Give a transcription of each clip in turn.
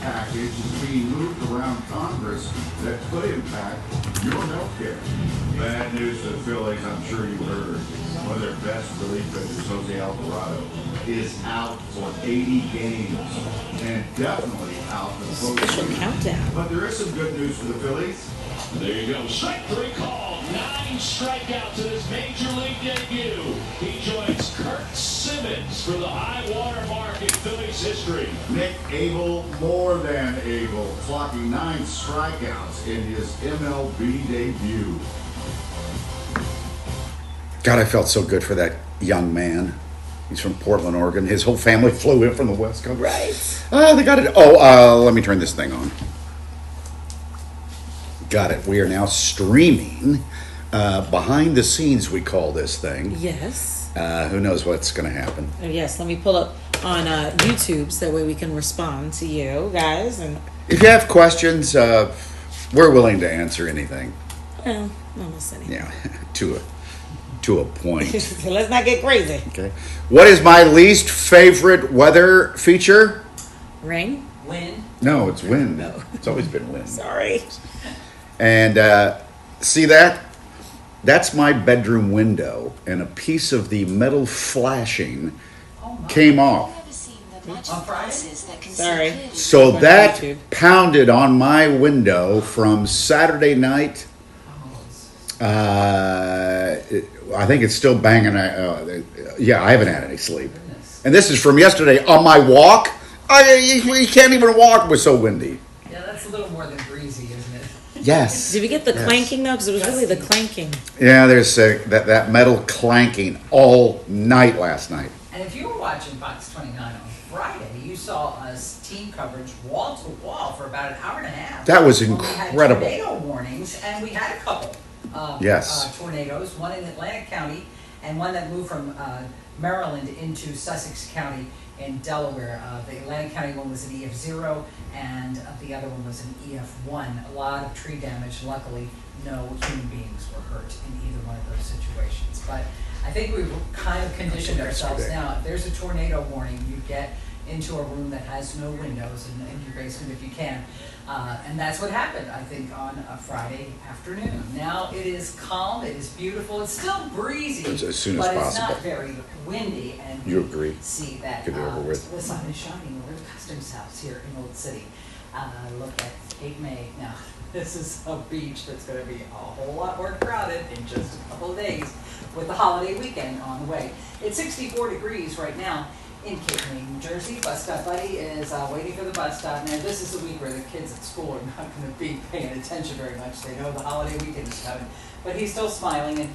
package is being moved around Congress that could impact your health care. Bad news to the Phillies, I'm sure you heard. One of their best relief pitchers, Jose Alvarado, is out for 80 games and definitely out for the Special countdown. But there is some good news for the Phillies. There you go. Strike three called. 9 strikeouts in his major league debut. He joins Kurt Simmons for the high water mark in Phillies history. Nick Abel, more than able, clocking 9 strikeouts in his MLB debut. God, I felt so good for that young man. He's from Portland, Oregon. His whole family flew in from the West Coast. Right. They got it. Oh, let me turn this thing on. Got it. We are now streaming behind the scenes, we call this thing. Yes. Who knows what's going to happen. Oh, yes. Let me pull up on YouTube so that way we can respond to you guys. And If you have questions, we're willing to answer anything. well, almost anything. Yeah, to a point. So let's not get crazy. Okay. What is my least favorite weather feature? Rain. Wind. No, it's wind. No. It's always been wind. Sorry. And see that? That's my bedroom window, and a piece of the metal flashing came off. On Friday? Sorry. So On that YouTube. pounded on my window from Saturday night. I think it's still banging. Yeah, I haven't had any sleep. And this is from yesterday on my walk. You can't even walk. It was so windy. Yeah, that's a little more than breezy, isn't it? Yes. Did we get the Yes. clanking though? Because it was really the clanking. Yeah, there's that metal clanking all night last night. And if you were watching Fox 29 on Friday, you saw us team coverage wall to wall for about an hour and a half. That was When incredible. We had tornado warnings, and we had a couple of Yes. tornadoes, one in Atlantic County and one that moved from Maryland into Sussex County in Delaware. The Atlantic County one was an EF0 and the other one was an EF1. A lot of tree damage. Luckily, no human beings were hurt in either one of those situations. But I think we've kind of conditioned ourselves now. If there's a tornado warning, you get into a room that has no windows in your basement if you can. And that's what happened, I think, on a Friday afternoon. Now it is calm, it is beautiful, it's still breezy, As soon as but it's possible. not very windy. And You we agree. see that Get it over with. the sun is shining over the customs house here in Old City. Look at Cape May. Now, this is a beach that's going to be a whole lot more crowded in just a couple of days with the holiday weekend on the way. It's 64 degrees right now in Cape May, New Jersey. Bus Stop Buddy is waiting for the bus stop. Now, this is a week where the kids at school are not going to be paying attention very much. They know the holiday weekend is coming. But he's still smiling, and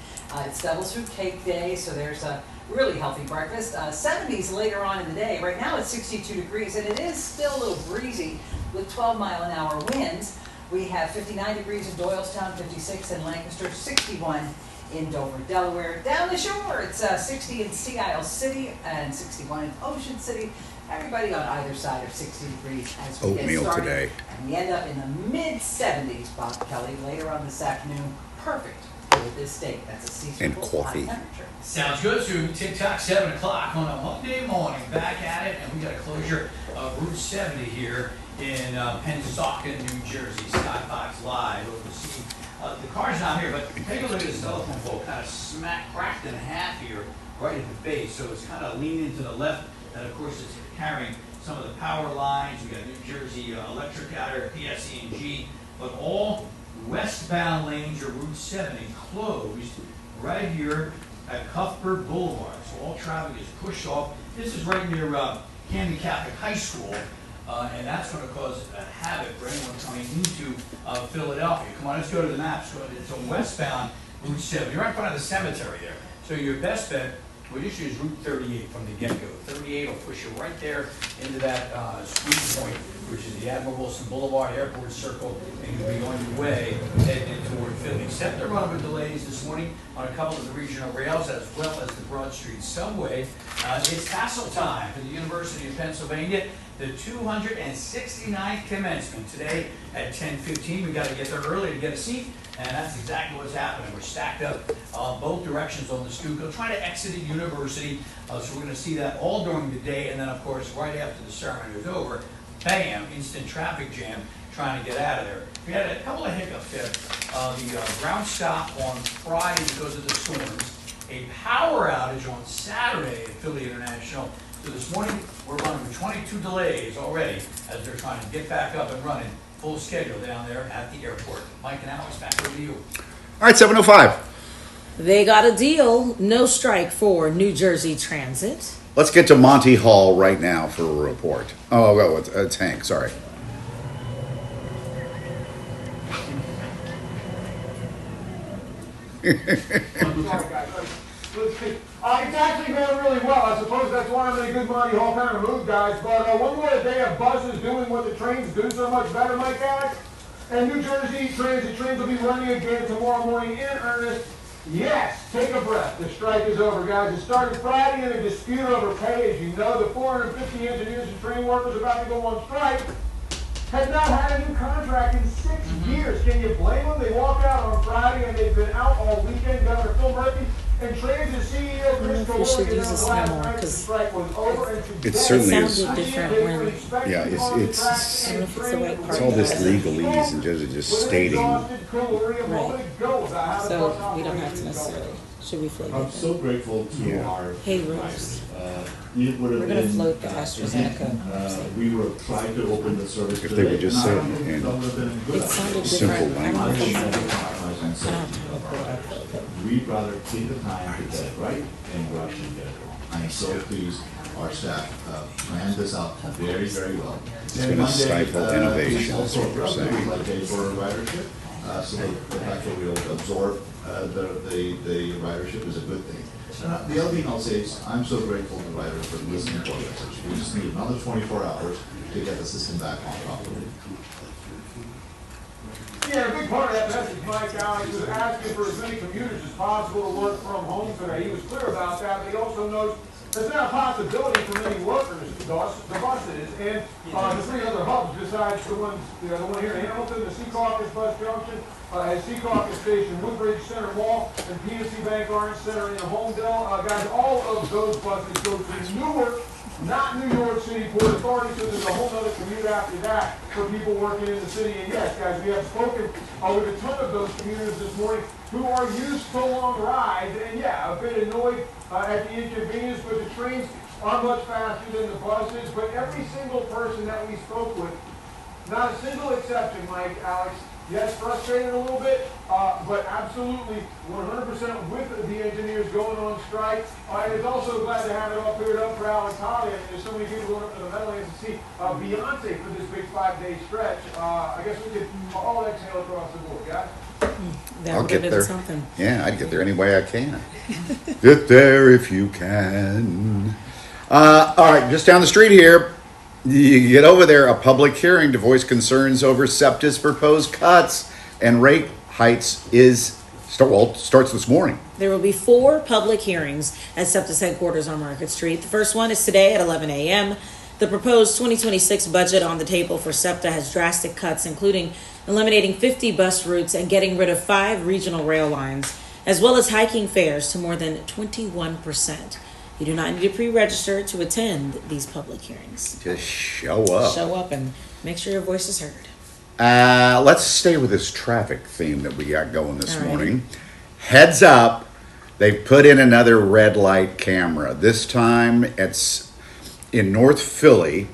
it's Devil's Food Cake Day, so there's a really healthy breakfast. 70s later on in the day. Right now it's 62 degrees, and it is still a little breezy with 12-mile-an-hour winds. We have 59 degrees in Doylestown, 56 in Lancaster, 61 in Dover, Delaware. Down the shore, it's 60 in Sea Isle City and 61 in Ocean City. Everybody on either side are 60 degrees as we Oatmeal get started. today. And we end up in the mid-70s, Bob Kelly, later on this afternoon. Perfect for this state. That's a seasonable And coffee. high temperature. Sounds good. So TikTok 7 o'clock on a Monday morning. Back at it, and we got a closure of Route 70 here in Pennsauken, New Jersey. Skybox Live over to see. The car's not here, but take a look at this telephone pole. Kind of cracked in half here, right at the base. So it's kind of leaning to the left, and of course it's carrying some of the power lines. We got New Jersey Electric out here, PSE&G, but all westbound lanes or Route 70 closed right here at Cuthbert Boulevard. So all traffic is pushed off. This is right near Camden Catholic High School, and that's going to cause a havoc for anyone coming into Philadelphia. Come on, let's go to the maps. It's a westbound Route 70. You're right in front of the cemetery there. So your best bet would issue is Route 38 from the get-go. 38 will push you right there into that squeeze point, which is the Admiral Wilson Boulevard Airport Circle, and you'll be on your way heading toward Philly. Except there are other delays this morning on a couple of the regional rails as well as the Broad Street Subway. It's tassel time for the University of Pennsylvania. The 269th commencement today at 10:15. We got to get there early to get a seat, and that's exactly what's happening. We're stacked up both directions on the Schuylkill, trying to exit the university. So we're going to see that all during the day, and then of course right after the ceremony is over, bam, instant traffic jam trying to get out of there. We had a couple of hiccups there. The ground stop on Friday because of the storms, a power outage on Saturday at Philly International. So this morning, we're running with 22 delays already as they're trying to get back up and running full schedule down there at the airport. Mike and Alex, back over to you. All right, 7:05. They got a deal. No strike for New Jersey Transit. Let's get to Monty Hall right now for a report. Oh, it's Hank, sorry. It's actually going really well. I suppose that's why I'm in a good Monty Hall kind of mood, guys. But one more day of buses doing what the trains do so much better, Mike Alex. And New Jersey Transit trains will be running again tomorrow morning in earnest. Yes, take a breath. The strike is over, guys. It started Friday in a dispute over pay. As you know, the 450 engineers and train workers about to go on strike had not had a new contract in 6 years. Can you blame them? They walked out on Friday and they've been out all weekend. Governor Phil Murphy and Transit CEO Chris if we should Kalorka use announced this last no more, night the 'cause strike was over, and today It certainly It is. sounded different when, Yeah, it's I don't know if it's the right part. It's all this legalese and just stating. Right. So we don't have to necessarily. Should we float I'm it? so grateful to Yeah. our Hey, guys. Rose. It would have We're gonna been, float the AstraZeneca. we were trying to open the service If they would today, just and I say don't think in that would have been a good It idea. sounded Simple different. I don't know if it's. I And don't so have to pull it up though, but. we'd rather take the time to get it right and rush and get it wrong. I'm so pleased our staff planned this out very, very well. It's gonna stifle innovation, Also, is what they're saying. like day for ridership, so the fact that we'll absorb the ridership is a good thing. The other thing I'll say is, I'm so grateful to riders for listening to our message. We just need another 24 hours to get the system back on properly. Yeah, a big part of that message, Mike Alex, was asking for as many commuters as possible to work from home today. He was clear about that, but he also knows there's not a possibility for many workers, the buses, and the three other hubs besides the one here in Hamilton, the Secaucus Bus Junction, at Secaucus Station, Woodbridge Center Mall, and PNC Bank Orange Center in Homedale. Guys, all of those buses go to Newark, not New York City Port Authority, so there's a whole other commute after that for people working in the city. And yes, guys, we have spoken with a ton of those commuters this morning who are used to long rides, and yeah, a bit annoyed at the inconvenience, but the trains are much faster than the buses. But every single person that we spoke with, not a single exception, Mike, Alex, yes, frustrated a little bit, but absolutely 100% with the engineers going on strike. And it's also glad to have it all cleared up for Alex Holly. And there's so many people going up to the Meadowlands to see Beyonce for this big 5-day stretch. I guess we could all exhale across the board, guys. That I'll would get have been there. something. Yeah, I'd get there any way I can. Get there if you can. All right, just down the street here, you get over there, a public hearing to voice concerns over SEPTA's proposed cuts and rate hikes starts this morning. There will be 4 public hearings at SEPTA's headquarters on Market Street. The first one is today at 11 a.m. The proposed 2026 budget on the table for SEPTA has drastic cuts, including eliminating 50 bus routes and getting rid of 5 regional rail lines, as well as hiking fares to more than 21%. You do not need to pre-register to attend these public hearings. Just show up. Show up and make sure your voice is heard. Let's stay with this traffic theme that we got going this All right. morning. Heads up, they put in another red light camera. This time it's in North Philly,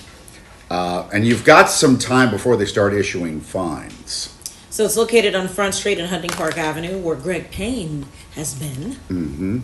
and you've got some time before they start issuing fines. So it's located on Front Street and Hunting Park Avenue, where Greg Payne has been. Mm-hmm.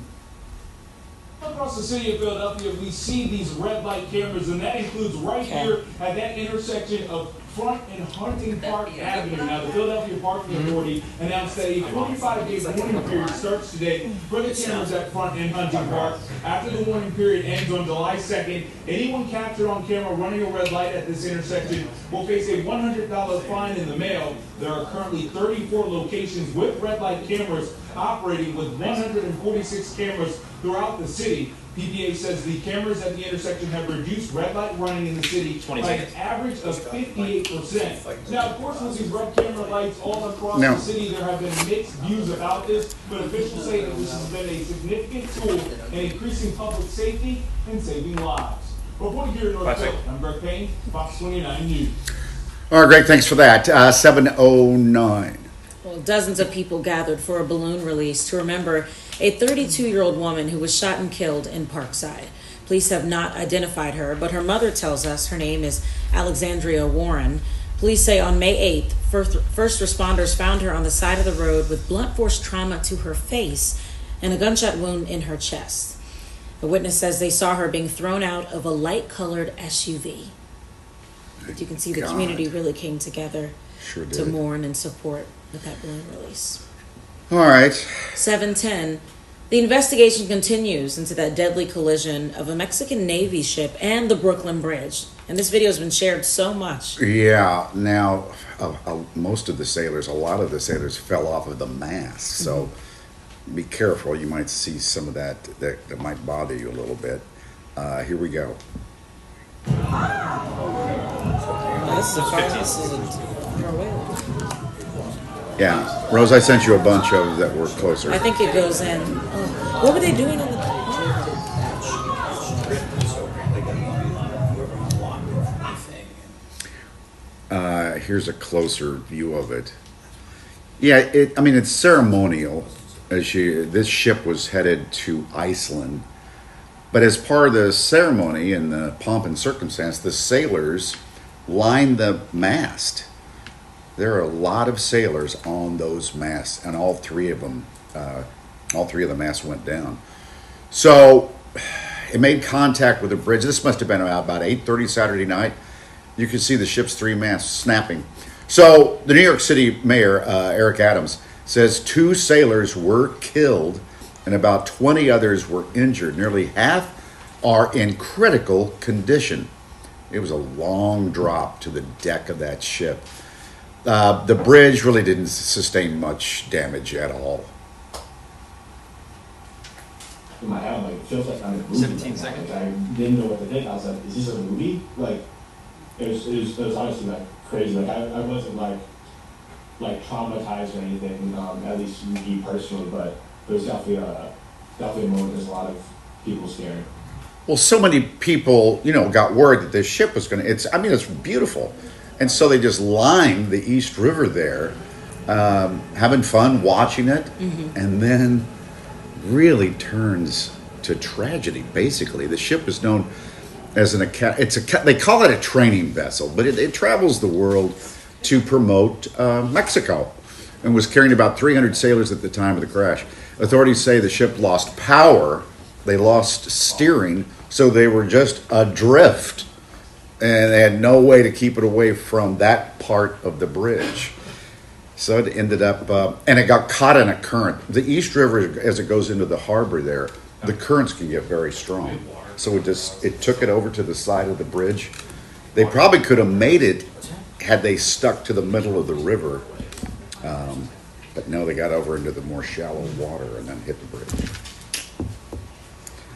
Across the city of Philadelphia, we see these red light cameras, and that includes right here at that intersection of Front and Hunting Park Avenue. Now, the Philadelphia Parking Authority announced that a 45-day warning period starts today for the cameras at Front and Hunting Park. After the warning period ends on July 2nd, anyone captured on camera running a red light at this intersection will face a $100 fine in the mail. There are currently 34 locations with red light cameras operating, with 146 cameras throughout the city. PPA says the cameras at the intersection have reduced red light running in the city by an average of 58%. Now, of course, with these red camera lights all across the city, there have been mixed views about this, but officials say that this has been a significant tool in increasing public safety and saving lives. Reporting here in North Dakota, I'm Greg Payne, Fox 29 News. All right, Greg, thanks for that. 7:09. Well, dozens of people gathered for a balloon release to remember a 32-year-old woman who was shot and killed in Parkside. Police have not identified her, but her mother tells us her name is Alexandria Warren. Police say on May 8th, first responders found her on the side of the road with blunt force trauma to her face and a gunshot wound in her chest. A witness says they saw her being thrown out of a light-colored SUV. But you can see the community really came together Sure to did. mourn and support with that balloon release. All right. 7:10. The investigation continues into that deadly collision of a Mexican Navy ship and the Brooklyn Bridge. And this video has been shared so much. Yeah, now, most of the sailors, a lot of the sailors fell off of the mast. So be careful. You might see some of that might bother you a little bit. Here we go. Yeah, Rose, I sent you a bunch of that were closer. I think it goes in. Oh, what were they doing on the... Here's a closer view of it. Yeah, it's ceremonial. This ship was headed to Iceland. But as part of the ceremony and the pomp and circumstance, the sailors lined the mast. There are a lot of sailors on those masts, and all three of the masts went down. So it made contact with the bridge. This must have been about 8:30 Saturday night. You could see the ship's three masts snapping. So the New York City mayor, Eric Adams, says 2 sailors were killed and about 20 others were injured. Nearly half are in critical condition. It was a long drop to the deck of that ship. The bridge really didn't sustain much damage at all. In my head, like, it feels like I'm in a movie. 17 seconds. Like, I didn't know what to think. I was like, is this a movie? Like, it was honestly like crazy. Like, I wasn't like traumatized or anything, at least me personally, but it was definitely a moment. There's a lot of people scared. Well, so many people, got word that this ship was going to, it's beautiful. And so they just lined the East River there, having fun watching it, and then really turns to tragedy, basically. The ship is known as they call it a training vessel, but it travels the world to promote Mexico and was carrying about 300 sailors at the time of the crash. Authorities say the ship lost power, they lost steering, so they were just adrift. And they had no way to keep it away from that part of the bridge. So it ended up, and it got caught in a current. The East River, as it goes into the harbor there, the currents can get very strong. So it took it over to the side of the bridge. They probably could have made it had they stuck to the middle of the river. But no, they got over into the more shallow water and then hit the bridge.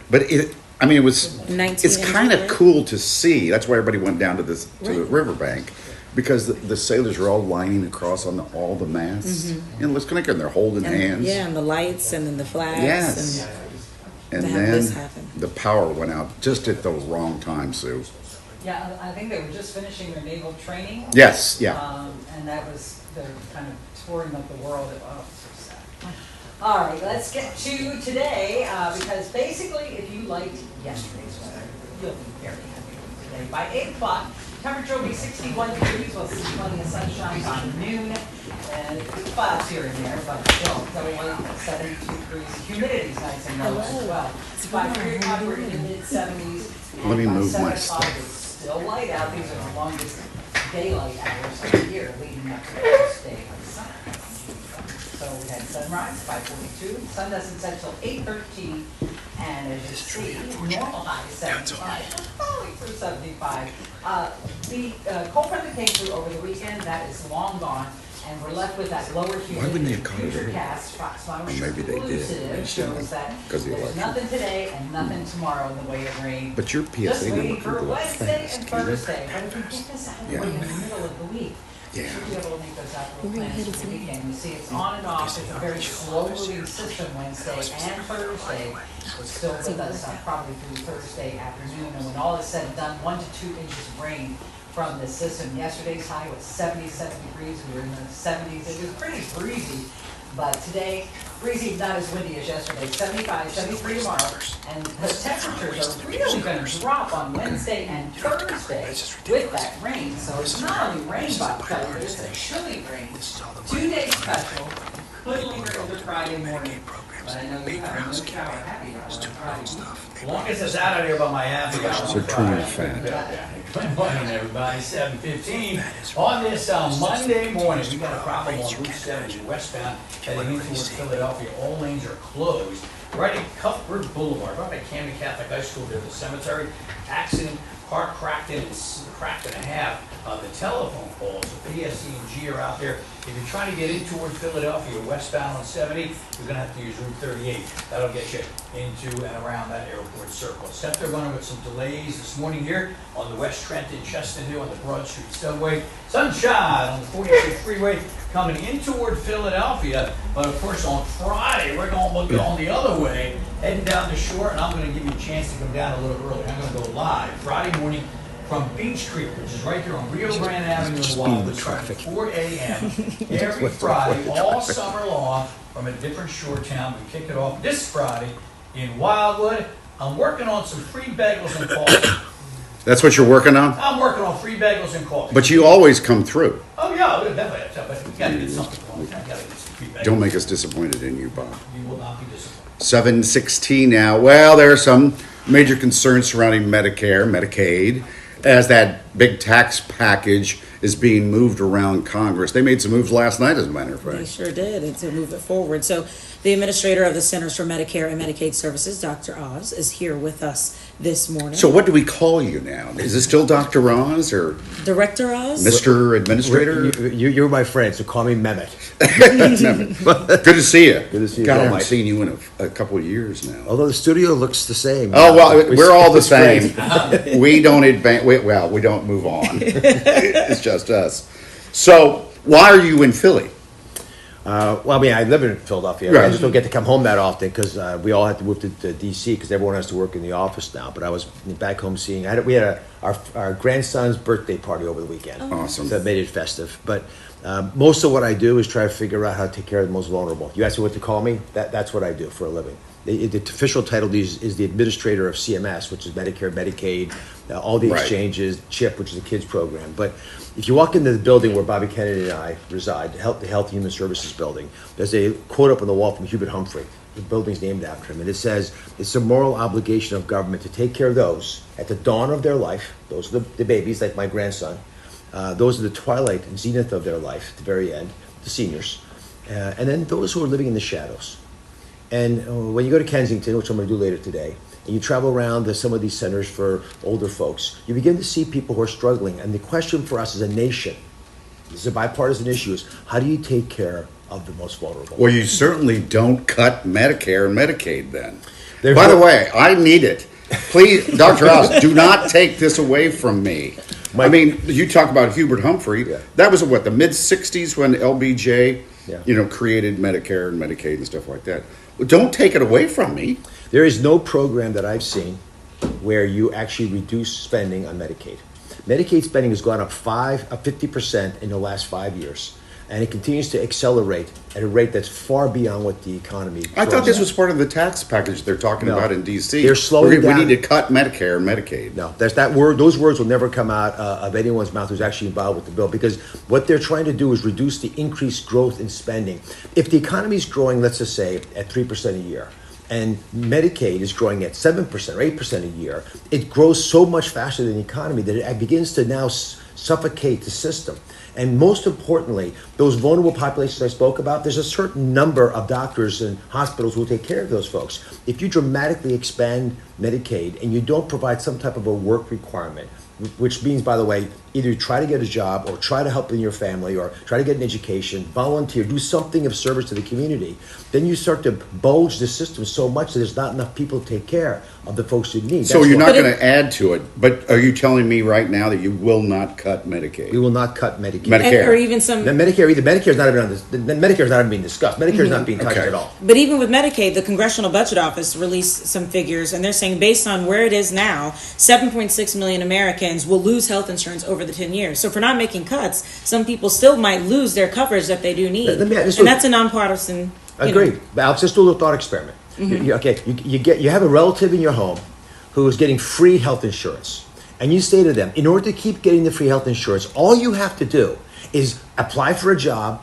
But it's kind of cool to see. That's why everybody went down to the riverbank, because the sailors are all lining across on all the masts. Let's connect, and they're holding hands. Yeah, and the lights, and then the flags. Yes. And then the power went out just at the wrong time, Sue. Yeah, I think they were just finishing their naval training. Yes, yeah. And they're kind of touring up the world. Oh, so sad. All right, let's get to today, because basically, if you liked yesterday's weather, you'll be very happy with today. By 8 o'clock, temperature will be 61 degrees, we'll see plenty of sunshine by noon, and clouds here and there, but still, going 72 degrees. Humidity's nice and low as well. By 3 o'clock, we're in the mid-70s. Let me move my stuff. It's still light out. These are the longest daylight hours of the year, leading up to the first day of the summer. So we had sunrise, 5:42, sun doesn't set till 8:13, and as you see, normal high is 75, falling through 75. The cold front that came through over the weekend, that is long gone, and we're left with that lower humidity. Why wouldn't they have caught it early? Foxtrot Maybe they did. shows that Because of the there's election. nothing today and nothing tomorrow in the way of rain. But your PSA Just number waiting could for go Wednesday fast, and can't it? Thursday. But if we get this out of the way in the middle of the week, Yeah. Should be able to make those outdoor plans for the weekend. You see, it's on and off. It's a very slow-moving system Wednesday and Thursday. It's still with us probably through Thursday afternoon. And when all is said and done, 1 to 2 inches of rain from this system. Yesterday's high was 77 degrees. We were in the 70s. It was pretty breezy. But today, breezy, not as windy as yesterday. 75, 73 tomorrow. And the temperatures are really going to drop on Wednesday and Thursday with that rain. So it's not only rain, Bob Kelly, but it's a chilly rain. 2-day special. Could linger over Friday morning. But I know you have no shower happy hour on Friday. As long as it's out of there by my happy hour. So turn it fat. Good morning, everybody. 7:15 on this Monday morning. We got a problem on Route 70 westbound heading in towards Philadelphia. All lanes are closed. Right at Cuthbert Boulevard, right by Camden Catholic High School, there's a cemetery. Accident, car cracked in half. The telephone poles, the PSC&G are out there. If you're trying to get in towards Philadelphia westbound on 70, you're going to have to use Route 38. That'll get you into and around that airport circle. SEPTA running with some delays this morning here on the West Trenton, Chestnut Hill, on the Broad Street Subway. Sunshine on the 46 freeway coming in toward Philadelphia. But of course on Friday, we're going to go on the other way, heading down the shore, and I'm going to give you a chance to come down a little early. I'm going to go live Friday morning from Beach Creek, which is right there on Rio Grande Avenue in Wildwood, starting at 4 a.m. every Friday, all summer long, from a different shore town. We kick it off this Friday in Wildwood. I'm working on some free bagels and coffee. That's what you're working on? I'm working on free bagels and coffee. But you always come through. Oh, yeah, definitely. But we got to get something going. We got to get some free bagels. Don't make us disappointed in you, Bob. You will not be disappointed. 7:16 now. Well, there are some major concerns surrounding Medicare, Medicaid, as that big tax package is being moved around Congress. They made some moves last night, as a matter of fact. They sure did, and to move it forward. So the administrator of the Centers for Medicare and Medicaid Services, Dr. Oz, is here with us this morning. So what do we call you now? Is it still Dr. Oz or Director Oz? Mr. Administrator? You're my friend, so call me Mehmet. Good to see you. Good to see you. God, I All haven't right. seen you in a couple of years now. Although the studio looks the same. Oh, well, we're all the It's great. same. We don't advance. We don't move on. It's just us. So, why are you in Philly? Well, I mean, I live in Philadelphia. Right. I just don't get to come home that often because we all had to move to D.C. because everyone has to work in the office now. But I was back home seeing. We had our grandson's birthday party over the weekend. Awesome. So that made it festive. But most of what I do is try to figure out how to take care of the most vulnerable. You ask me what to call me? That's what I do for a living. The official title is the administrator of CMS, which is Medicare, Medicaid, all the Right. exchanges, CHIP, which is a kids program. But if you walk into the building where Bobby Kennedy and I reside, the Health and Human Services building, there's a quote up on the wall from Hubert Humphrey. The building's named after him. And it says, it's a moral obligation of government to take care of those at the dawn of their life. Those are the babies, like my grandson. Those are the twilight and zenith of their life, at the very end, the seniors. And then those who are living in the shadows. And when you go to Kensington, which I'm going to do later today, and you travel around to some of these centers for older folks, you begin to see people who are struggling. And the question for us as a nation, this is a bipartisan issue, is how do you take care of the most vulnerable? Well, you certainly don't cut Medicare and Medicaid then. There's By the no- way, I need it. Please, Dr. Oz, do not take this away from me. I mean, you talk about Hubert Humphrey. Yeah. That was what, the mid-'60s when LBJ, Yeah. created Medicare and Medicaid and stuff like that. Well, don't take it away from me. There is no program that I've seen where you actually reduce spending on Medicaid. Medicaid spending has gone up 50% in the last 5 years. And it continues to accelerate at a rate that's far beyond what the economy. I thought throws this at. was part of the tax package they're talking No. about in D.C. They're slowing We down. need to cut Medicare and Medicaid. No, there's that word. Those words will never come out of anyone's mouth who's actually involved with the bill, because what they're trying to do is reduce the increased growth in spending. If the economy is growing, let's just say at 3% a year, and Medicaid is growing at 7% or 8% a year, it grows so much faster than the economy that it begins to now suffocate the system. And most importantly, those vulnerable populations I spoke about, there's a certain number of doctors and hospitals who will take care of those folks. If you dramatically expand Medicaid and you don't provide some type of a work requirement, which means, by the way, either try to get a job or try to help in your family or try to get an education, volunteer, do something of service to the community, then you start to bulge the system so much that there's not enough people to take care of the folks who need. So That's you're why- not going to add to it, but are you telling me right now that you will not cut Medicaid? We will not cut Medicaid. Medicare. Or even some. The Medicare's not even on this. Medicare's not even being discussed. Medicare's not being touched Okay. at all. But even with Medicaid, the Congressional Budget Office released some figures, and they're saying based on where it is now, 7.6 million Americans will lose health insurance over the 10 years. So if we're not making cuts, some people still might lose their coverage that they do need. Let me- this And was- that's a nonpartisan. you know. Agreed. But Alex, let's do a little thought experiment. You have a relative in your home who is getting free health insurance, and you say to them, in order to keep getting the free health insurance, all you have to do is apply for a job.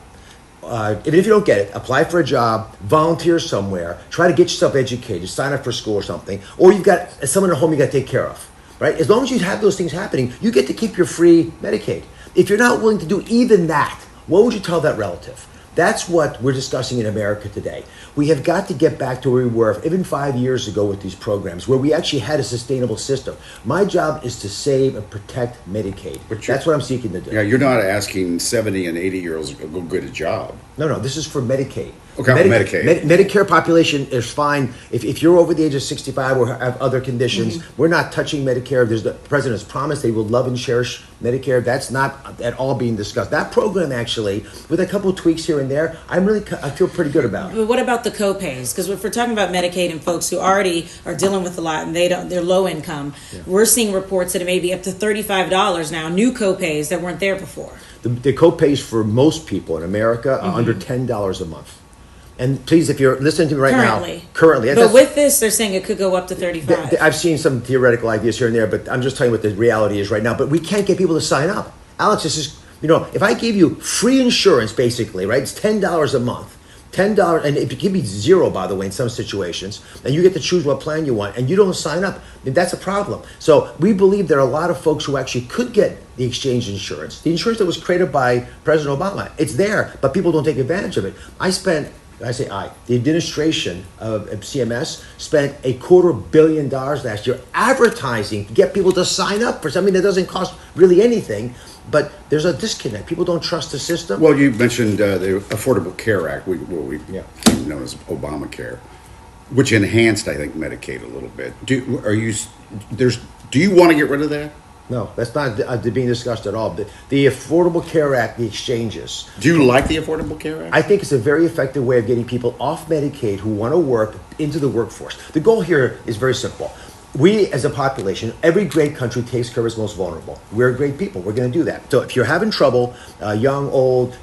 Even if you don't get it, apply for a job, volunteer somewhere, try to get yourself educated, sign up for school or something, or you've got someone at home you got to take care of, right? As long as you have those things happening, you get to keep your free Medicaid. If you're not willing to do even that, what would you tell that relative? That's what we're discussing in America today. We have got to get back to where we were even 5 years ago with these programs, where we actually had a sustainable system. My job is to save and protect Medicaid. That's what I'm seeking to do. Yeah, you're not asking 70 and 80-year-olds to go get a job. No, this is for Medicaid. Okay, Medicaid. Medicare population is fine. If you're over the age of 65 or have other conditions, we're not touching Medicare. The president has promised they will love and cherish Medicare. That's not at all being discussed. That program actually, with a couple of tweaks here and there, I feel pretty good about it. But what about the co-pays? Because if we're talking about Medicaid and folks who already are dealing with a lot and they're low income, we're seeing reports that it may be up to $35 now, new co-pays that weren't there before. The co-pays for most people in America are under $10 a month. And please, if you're listening to me right now, currently, But with this, they're saying it could go up to 35. I've seen some theoretical ideas here and there, but I'm just telling you what the reality is right now. But we can't get people to sign up. Alex, this is, if I gave you free insurance, basically, right? It's $10 a month. $10, and if you give me zero, by the way, in some situations, and you get to choose what plan you want, and you don't sign up, then that's a problem. So we believe there are a lot of folks who actually could get the exchange insurance, the insurance that was created by President Obama. It's there, but people don't take advantage of it. The administration of CMS spent $250 million last year advertising to get people to sign up for something that doesn't cost really anything. But there's a disconnect. People don't trust the system. Well, you mentioned the Affordable Care Act, what we known as Obamacare, which enhanced, I think, Medicaid a little bit. Do you want to get rid of that? No, that's not being discussed at all. The Affordable Care Act, the exchanges. Do you like the Affordable Care Act? I think it's a very effective way of getting people off Medicaid who want to work into the workforce. The goal here is very simple. We, as a population, every great country takes care of its most vulnerable. We're great people. We're going to do that. So if you're having trouble, young, old,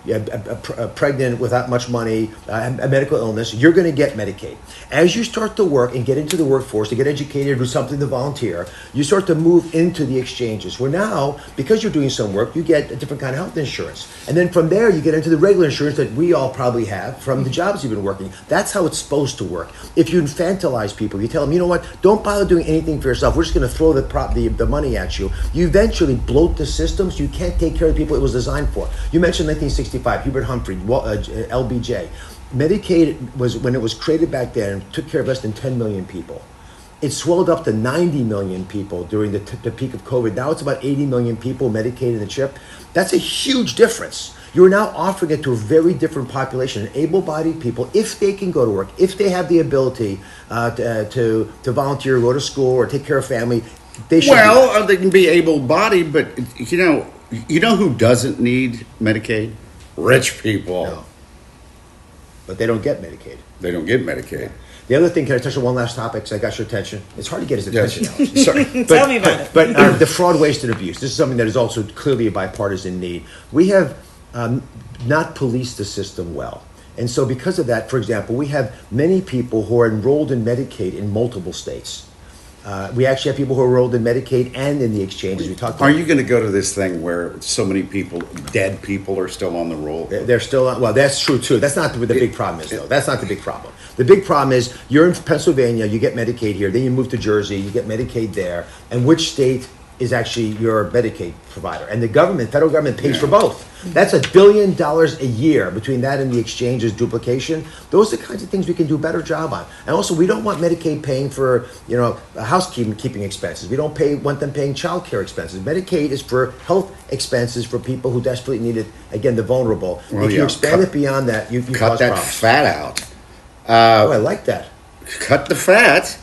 pregnant, without much money, a medical illness, you're going to get Medicaid. As you start to work and get into the workforce, to get educated, do something to volunteer, you start to move into the exchanges. Where now, because you're doing some work, you get a different kind of health insurance. And then from there, you get into the regular insurance that we all probably have from the jobs you've been working. That's how it's supposed to work. If you infantilize people, you tell them, you know what, don't bother doing anything for yourself. We're just going to throw the money at you. You eventually bloat the system so you can't take care of the people it was designed for. You mentioned 1965, Hubert Humphrey, LBJ. Medicaid was, when it was created back then, took care of less than 10 million people. It swelled up to 90 million people during the peak of COVID. Now it's about 80 million people Medicaid in the chip. That's a huge difference. You're now offering it to a very different population, able-bodied people, if they can go to work, if they have the ability to volunteer, go to school, or take care of family. They should. Well, they can be able-bodied, but you know who doesn't need Medicaid? Rich people. No. But they don't get Medicaid. They don't get Medicaid. The other thing, can I touch on one last topic because I got your attention? It's hard to get his attention. Yes. Sorry. Tell me about it. But the fraud, waste, and abuse. This is something that is also clearly a bipartisan need. We have not policed the system well. And so because of that, for example, we have many people who are enrolled in Medicaid in multiple states. We actually have people who are enrolled in Medicaid and in the exchanges. We talked. Are you going to go to this thing where so many people, dead people, are still on the roll? They're still on. Well, that's true too. That's not what the big problem is, though. That's not the big problem. The big problem is you're in Pennsylvania, you get Medicaid here, then you move to Jersey, you get Medicaid there, and which state is actually your Medicaid provider, and the federal government pays for both. That's $1 billion a year between that and the exchanges duplication. Those are the kinds of things we can do a better job on. And also, we don't want Medicaid paying for housekeeping expenses. We don't want them paying child care expenses. Medicaid is for health expenses for people who desperately need it. Again, the vulnerable. Well, if you expand it beyond that, you cut cause that problems. fat out. Oh, I like that. Cut the fat.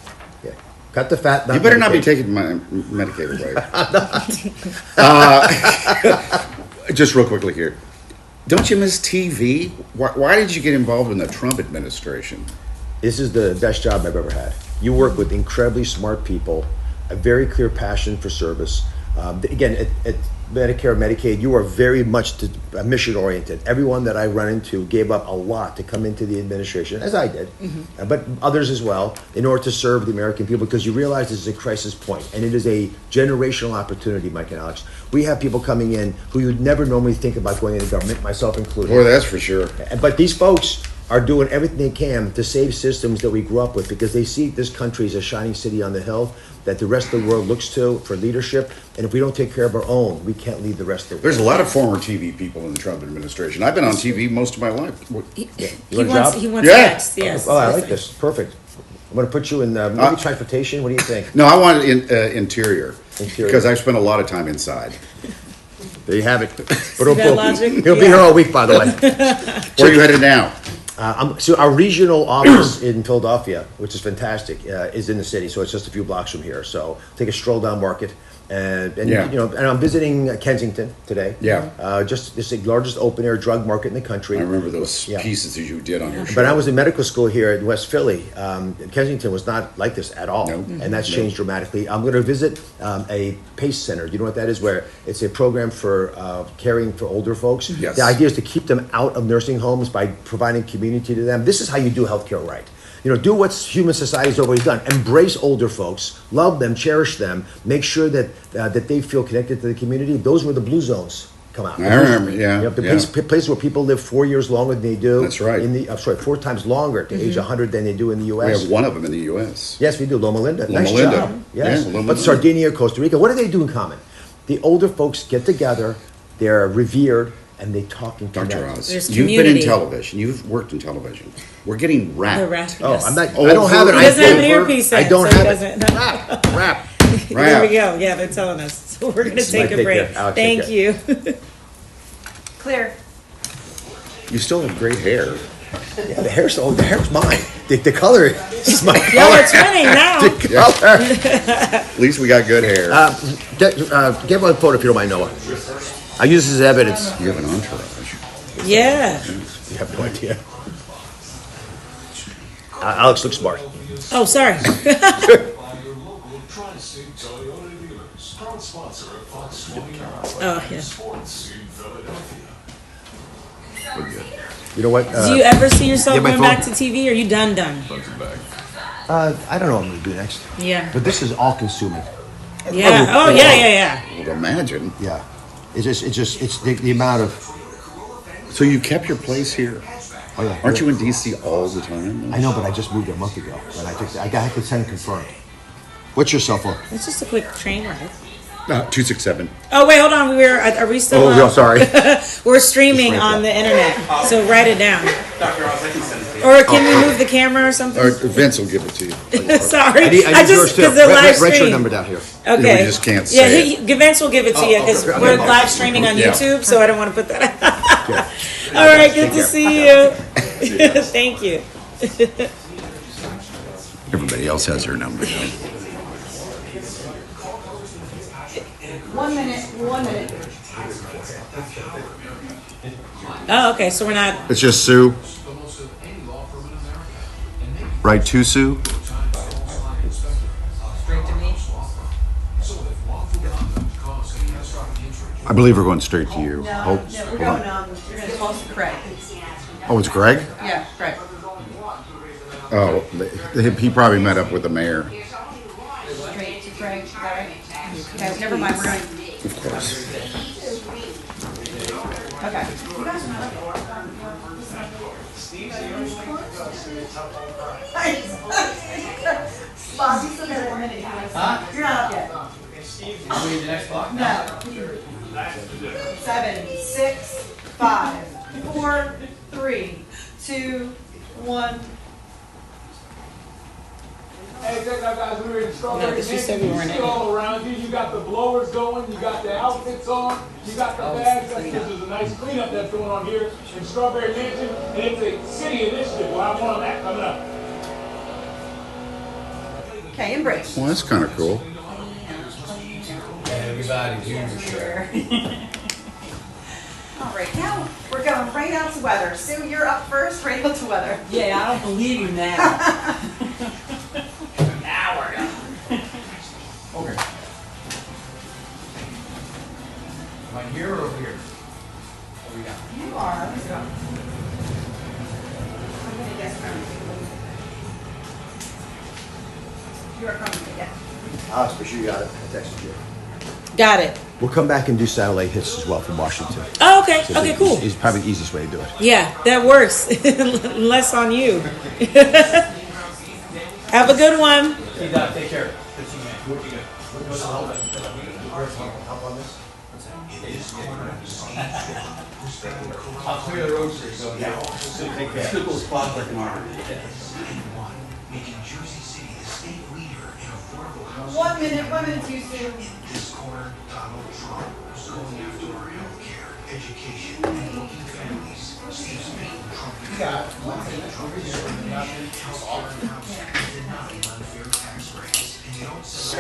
Yeah. Cut the fat. You better not be Medicaid. taking my Medicaid away. Just real quickly here. Don't you miss TV? Why did you get involved in the Trump administration? This is the best job I've ever had. You work with incredibly smart people, a very clear passion for service. Again, at Medicare, Medicaid, you are very much mission oriented. Everyone that I run into gave up a lot to come into the administration, as I did, but others as well, in order to serve the American people, because you realize this is a crisis point, and it is a generational opportunity, Mike and Alex. We have people coming in who you'd never normally think about going into government, myself included. Boy, that's for sure. But these folks are doing everything they can to save systems that we grew up with, because they see this country as a shining city on the hill that the rest of the world looks to for leadership. And if we don't take care of our own, we can't lead the rest of the world. There's a lot of former TV people in the Trump administration. I've been on TV most of my life. He want a job? wants Yeah. next, yes. Oh, I like this. Perfect. I'm going to put you in maybe transportation. What do you think? No, I want interior. Interior. Because I've spent a lot of time inside. There you have it. that logic? He'll be here all week, by the way. Where are you headed now? So our regional office in Philadelphia, which is fantastic, is in the city. So it's just a few blocks from here. So take a stroll down Market, and Yeah. and I'm visiting Kensington today. Yeah. Just it's the largest open air drug market in the country. I remember those Yeah. pieces that you did on your show. But I was in medical school here in West Philly. Kensington was not like this at all, No. and that's changed dramatically. I'm going to visit a PACE center. Do you know what that is? Where it's a program for caring for older folks. Yes. The idea is to keep them out of nursing homes by providing community to them. This is how you do healthcare right. Do what's human society's always done. Embrace older folks, love them, cherish them, make sure that they feel connected to the community. Those were the blue zones come out. I remember, yeah, The yeah. place where people live 4 years longer than they do. That's right. 4 times longer to age 100 than they do in the We U.S. have one of them in the U.S. Yes, we do. Loma Linda. Loma Nice Linda. job. Yes. Yeah, Loma But Linda. Sardinia, Costa Rica, what do they do in common? The older folks get together, they're revered, and they talk and Dr. connect. Oz, There's you've been in community. television. You've worked in television. We're getting The rap. rap, Oh, yes. I'm not. Over. I don't have it. He doesn't have an Over. earpiece I in, don't so he have doesn't. it. Rap. There we go. Yeah, they're telling us. So we're going to take a Take break. care. Alex, take Thank you. Clear. You still have great hair. Yeah, the hair's mine. The color is my color. Yo, it's winning now. The color. At least we got good hair. Get one photo if you don't mind, Noah. I use this as evidence. You have an entourage. Yeah. You have no idea. Alex looks smart. Oh, sorry. Oh, yeah. You know what? Do you ever see yourself Yeah, my going phone. back to TV? Or are you done? I don't know what I'm going to do next. Yeah. But this is all consuming. Yeah. Oh, yeah. I would imagine. Yeah. It's the amount of. So you kept your place here. Oh, yeah. Aren't you in D.C. all the time? I know, but I just moved there a month ago, and I got to send confirmed. What's your cell phone? It's just a quick train ride. 267. Oh, wait, hold on. Are we still Oh, on? no, sorry. We're streaming on the internet, so write it down. Or can we move the camera or something? Or Vince will give it to you. Sorry, I need just yours too. because the live Write your stream. number down here. Okay. We just can't Yeah, say it. Vince will give it to you because okay. we're live streaming on Yeah. YouTube, so I don't want to put that out. All right, good to see you. Thank you. Everybody else has their number. 1 minute, 1 minute. Oh, okay, so we're not. It's just Sue. Right to Sue? Straight to me. I believe we're going straight to you. No, Hold- no, we're hold going, on. you're gonna talk to Craig. Oh, it's Greg? Yeah, Craig. Oh, he probably met up with the mayor. Straight to Craig, all right? Okay, never mind, we're going, Of course. okay. Bob, you still got a minute. You're not up yet. Are we in the next block? No. 7, 6, 5, 4, 3, 2, 1. Hey, check out, guys, we were in Strawberry No, 'cause you said we Mansion. weren't You in see it. all around you. You got the blowers going. You got the outfits on. You got the bags. That's because there's a nice cleanup that's going on here in Strawberry Mansion. And it's a city initiative. We'll have more on that coming up. Okay, and break. Well, that's kind of cool. Everybody do your share. All right, now we're going right out to weather. Sue, you're up first, right out to weather. Yeah, I don't believe you now. Now we're done. Okay. Am I here or over here? What we got? You are. Let's go. I'm gonna guess from. You are coming again. Ah, for sure you got it. I texted you. Got it. We'll come back and do satellite hits as well from Washington. Oh, okay. So Okay, cool. It's probably the easiest way to do it. Yeah, that works. Less on you. Have a good one. Hey, Doc, take care. Good seeing you, man. You good? I'll clear the road for you, so yeah. Take care. Still goes spot for tomorrow. Making Jersey City the state leader in affordable housing. 1 minute, too soon. In this corner, Donald Trump is going after our health care, education, and working families. Steve Smith, Trump. Trump is serving health care and housing, denying unfair tax rates. And you don't say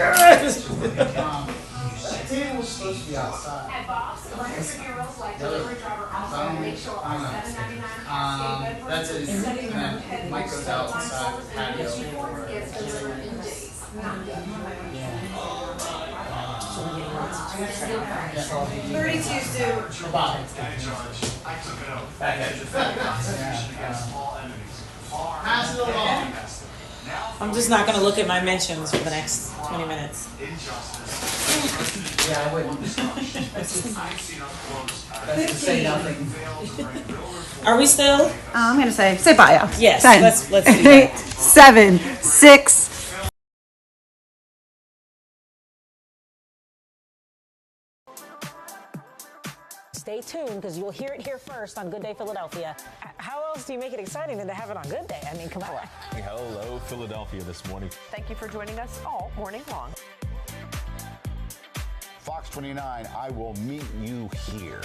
That table was supposed to be outside. At Bob's, 100-year-olds like delivery driver also, they show up at $7.99. That's it. And then Mike goes out inside the patio. It's delivered in days, not days. 32, Sue. Bye. Back at you. Pass it along. I'm just not going to look at my mentions for the next 20 minutes. Yeah, I wouldn't. That's to say nothing. Are we still? I'm gonna say bye. Yes, 10, let's do that. 7, 6. Stay tuned because you'll hear it here first on Good Day Philadelphia. How else do you make it exciting than to have it on Good Day? I mean, come on. Hello, Philadelphia this morning. Thank you for joining us all morning long. Fox 29, I will meet you here.